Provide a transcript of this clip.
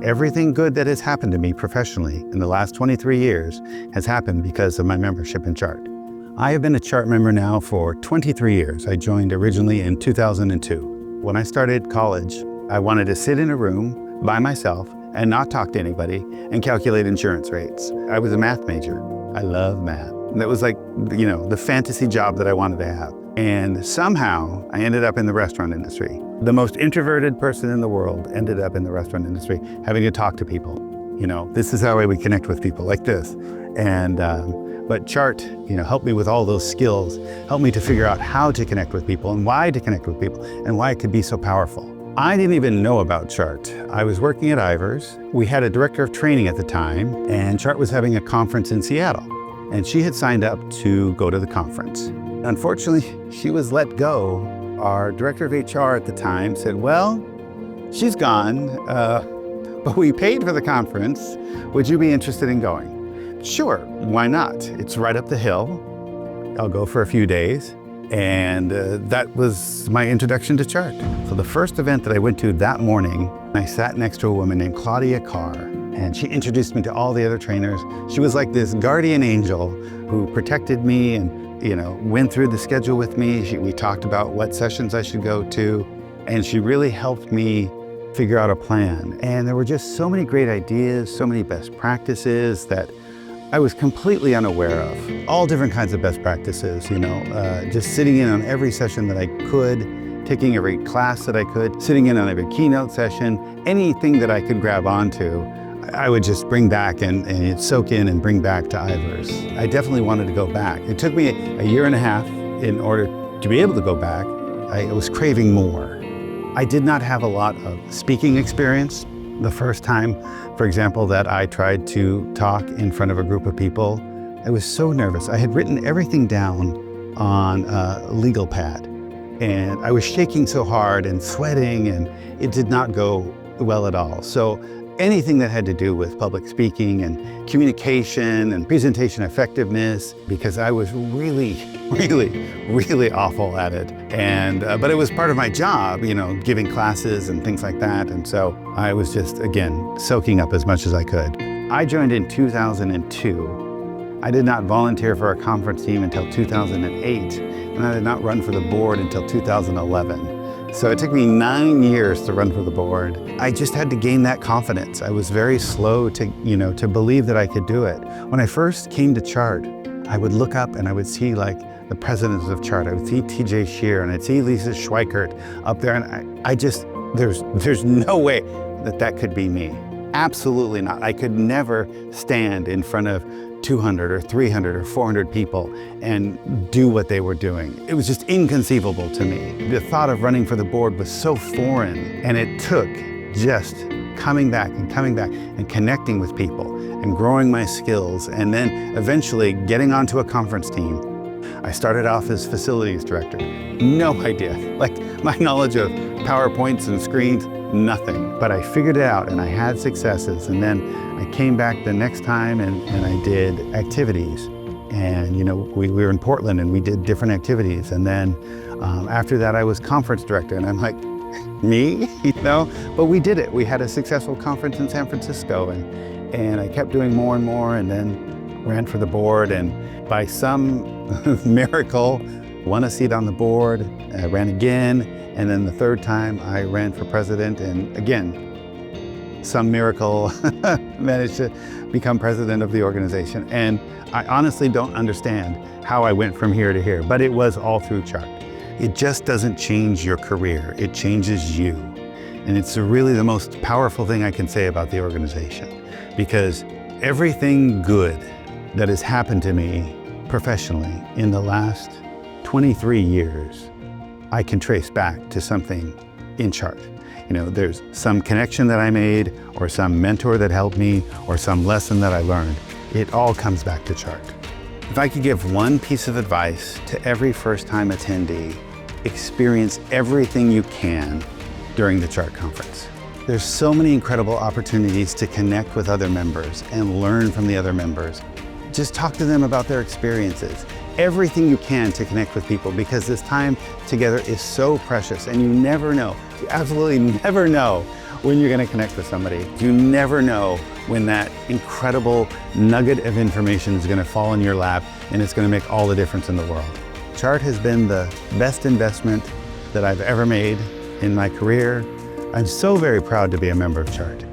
everything good that has happened to me professionally in the last 23 years has happened because of my membership in Chart. I have been a Chart member now for 23 years. I joined originally in 2002. When I started college, I wanted to sit in a room by myself and not talk to anybody and calculate insurance rates. I was a math major. I love math. That was like, the fantasy job that I wanted to have. And somehow I ended up in the restaurant industry. The most introverted person in the world ended up in the restaurant industry, having to talk to people. This is how I would connect with people, like this. But Chart, helped me with all those skills, helped me to figure out how to connect with people and why to connect with people and why it could be so powerful. I didn't even know about Chart. I was working at Ivar's. We had a director of training at the time, and Chart was having a conference in Seattle. And she had signed up to go to the conference. Unfortunately, she was let go. Our director of HR at the time said, well, she's gone, but we paid for the conference. Would you be interested in going? Sure, why not? It's right up the hill. I'll go for a few days. And that was my introduction to Chart. So the first event that I went to that morning, I sat next to a woman named Claudia Carr, and she introduced me to all the other trainers. She was like this guardian angel who protected me and went through the schedule with me. We talked about what sessions I should go to, and she really helped me figure out a plan. And there were just so many great ideas, so many best practices that I was completely unaware of. All different kinds of best practices, just sitting in on every session that I could, taking every class that I could, sitting in on every keynote session, anything that I could grab onto, I would just bring back and soak in and bring back to Ivar's. I definitely wanted to go back. It took me a year and a half in order to be able to go back. I was craving more. I did not have a lot of speaking experience. The first time, for example, that I tried to talk in front of a group of people, I was so nervous. I had written everything down on a legal pad, and I was shaking so hard and sweating, and it did not go well at all. So anything that had to do with public speaking and communication and presentation effectiveness, because I was really awful at it. But it was part of my job, giving classes and things like that. And so I was just, again, soaking up as much as I could. I joined in 2002. I did not volunteer for a conference team until 2008, and I did not run for the board until 2011. So it took me 9 years to run for the board. I just had to gain that confidence. I was very slow to believe that I could do it. When I first came to Chart, I would look up and I would see like the presidents of Chart. I would see TJ Shear and I'd see Lisa Schweikert up there, and there's no way that could be me. Absolutely not. I could never stand in front of 200 or 300 or 400 people and do what they were doing. It was just inconceivable to me. The thought of running for the board was so foreign, and it took just coming back and connecting with people and growing my skills, and then eventually getting onto a conference team. I started off as facilities director. No idea, like my knowledge of PowerPoints and screens, nothing. But I figured it out and I had successes, and then I came back the next time and I did activities. And we were in Portland and we did different activities. And then after that I was conference director, and I'm like, me? But we did it. We had a successful conference in San Francisco, and I kept doing more and more, and then ran for the board, and by some miracle won a seat on the board. I ran again, and then the third time I ran for president, and again, some miracle managed to become president of the organization. And I honestly don't understand how I went from here to here, but it was all through Chart. It just doesn't change your career, it changes you. And it's really the most powerful thing I can say about the organization, because everything good that has happened to me professionally in the last 23 years, I can trace back to something in Chart. There's some connection that I made, or some mentor that helped me, or some lesson that I learned. It all comes back to Chart. If I could give one piece of advice to every first-time attendee, experience everything you can during the Chart conference. There's so many incredible opportunities to connect with other members and learn from the other members. Just talk to them about their experiences. Everything you can to connect with people, because this time together is so precious, and you never know, you absolutely never know when you're going to connect with somebody. You never know when that incredible nugget of information is going to fall in your lap, and it's going to make all the difference in the world. Chart has been the best investment that I've ever made in my career. I'm so very proud to be a member of Chart.